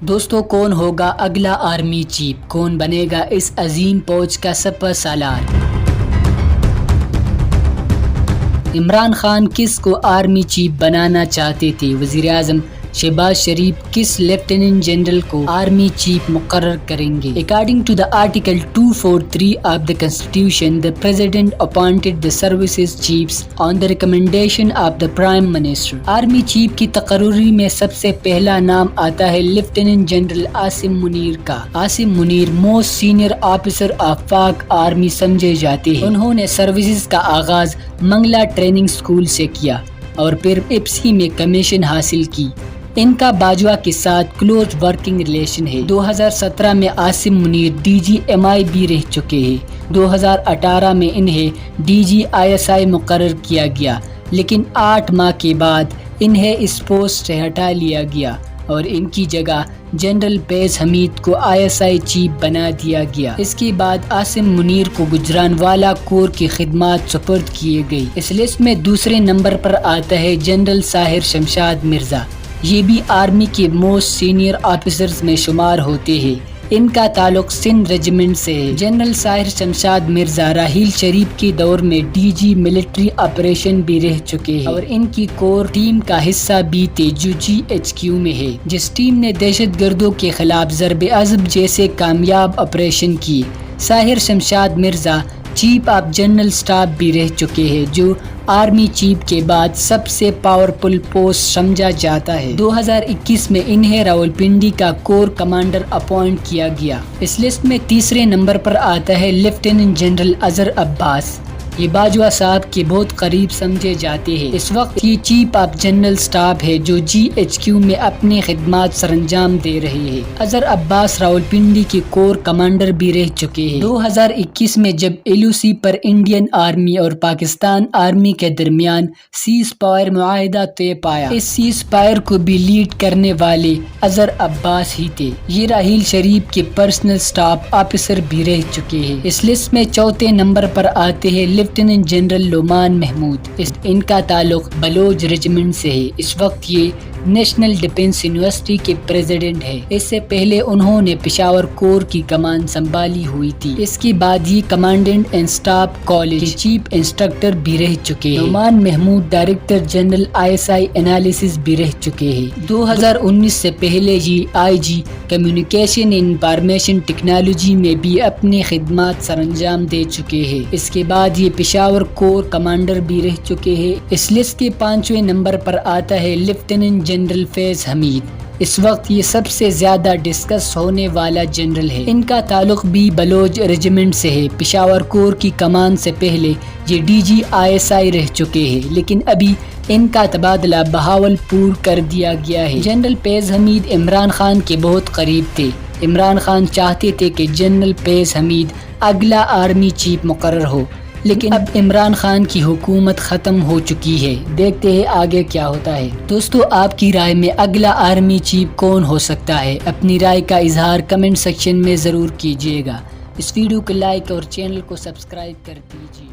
دوستو، کون ہوگا اگلا آرمی چیف؟ کون بنے گا اس عظیم فوج کا سپہ سالار؟ عمران خان کس کو آرمی چیف بنانا چاہتے تھے؟ وزیر اعظم شہباز شریف کس لیفٹیننٹ جنرل کو آرمی چیف مقرر کریں گے؟ According to the Article 243 of the Constitution, the President appointed the services chiefs on the recommendation of the Prime Minister. Army chief کی تقرری میں سب سے پہلا نام آتا ہے لیفٹیننٹ جنرل عاصم منیر کا۔ Asim Munir most senior officer of پاک آرمی سمجھے جاتے ہیں۔ انہوں نے سروسز کا آغاز منگلا ٹریننگ اسکول سے کیا اور پھر ایپسی میں کمیشن حاصل کی۔ ان کا باجوہ کے ساتھ کلوز ورکنگ ریلیشن ہے۔ 2017 میں Asim Munir D G MI بھی رہ چکے ہیں۔ 2018 میں انہیں DG/ISI مقرر کیا گیا، لیکن 8 ماہ کے بعد انہیں اس پوسٹ سے ہٹا لیا گیا اور ان کی جگہ جنرل فیض حمید کو ISI چیف بنا دیا گیا۔ اس کے بعد عاصم منیر کو گجرانوالہ کور کی خدمات سپرد کیے گئی۔ اس لسٹ میں دوسرے نمبر پر آتا ہے جنرل ساحر شمشاد مرزا۔ یہ بھی آرمی کے موسٹ سینئر آفیسرز میں شمار ہوتے ہیں۔ ان کا تعلق سندھ ریجیمنٹ سے ہے۔ جنرل ساحر شمشاد مرزا راحیل شریف کے دور میں DG ملٹری آپریشن بھی رہ چکے ہیں اور ان کی کور ٹیم کا حصہ بھی تھے جو GHQ میں ہے، جس ٹیم نے دہشت گردوں کے خلاف ضرب عضب جیسے کامیاب آپریشن کیے۔ Sahir Shamshad Mirza chief of general staff بھی رہ چکے ہیں، جو آرمی چیف کے بعد سب سے پاورفل پوسٹ سمجھا جاتا ہے۔ 2021 میں انہیں راولپنڈی کا کور کمانڈر اپوائنٹ کیا گیا۔ اس لسٹ میں تیسرے نمبر پر آتا ہے لیفٹیننٹ جنرل اظہر عباس۔ یہ باجوہ صاحب کے بہت قریب سمجھے جاتے ہیں۔ اس وقت یہ چیف آف جنرل اسٹاف ہے جو GHQ میں اپنی خدمات سر انجام دے رہے ہیں۔ اظہر عباس راولپنڈی کے کور کمانڈر بھی رہ چکے ہیں۔ 2021 میں جب LOC پر انڈین آرمی اور پاکستان آرمی کے درمیان سیز فائر معاہدہ طے پایا، اس سیز فائر کو بھی لیڈ کرنے والے اظہر عباس ہی تھے۔ یہ راحیل شریف کے پرسنل اسٹاف آفیسر بھی رہ چکے ہیں۔ اس لسٹ میں چوتھے نمبر پر آتے ہیں لیفٹیننٹ جنرل لومان محمود۔ ان کا تعلق بلوچ ریجیمنٹ سے ہے۔ اس وقت یہ نیشنل ڈیفنس یونیورسٹی کے پریزیڈنٹ ہے۔ اس سے پہلے انہوں نے پشاور کور کی کمان سنبھالی ہوئی تھی۔ اس کے بعد یہ کمانڈنٹ اینڈ اسٹاف کالج کے چیف انسٹرکٹر بھی رہ چکے ہیں۔ Luman Mahmood director general ISI analysis بھی رہ چکے ہیں۔ 2019 سے پہلے یہ IG کمیونیکیشن انفارمیشن ٹیکنالوجی میں بھی اپنی خدمات سر انجام دے چکے ہیں۔ اس کے بعد یہ پشاور کور کمانڈر بھی رہ چکے ہیں۔ اس لسٹ کے 5ویں نمبر پر آتا ہے لیفٹیننٹ جنرل فیض حمید۔ اس وقت یہ سب سے زیادہ ڈسکس ہونے والا جنرل ہے۔ ان کا تعلق بھی بلوچ ریجیمنٹ سے ہے۔ پشاور کور کی کمان سے پہلے یہ DG/ISI رہ چکے ہیں، لیکن ابھی ان کا تبادلہ بہاولپور کر دیا گیا ہے۔ جنرل فیض حمید عمران خان کے بہت قریب تھے۔ عمران خان چاہتے تھے کہ جنرل فیض حمید اگلا آرمی چیف مقرر ہو، لیکن اب عمران خان کی حکومت ختم ہو چکی ہے۔ دیکھتے ہیں آگے کیا ہوتا ہے۔ دوستو، آپ کی رائے میں اگلا آرمی چیف کون ہو سکتا ہے؟ اپنی رائے کا اظہار کمنٹ سیکشن میں ضرور کیجیے گا۔ اس ویڈیو کو لائک اور چینل کو سبسکرائب کر دیجیے۔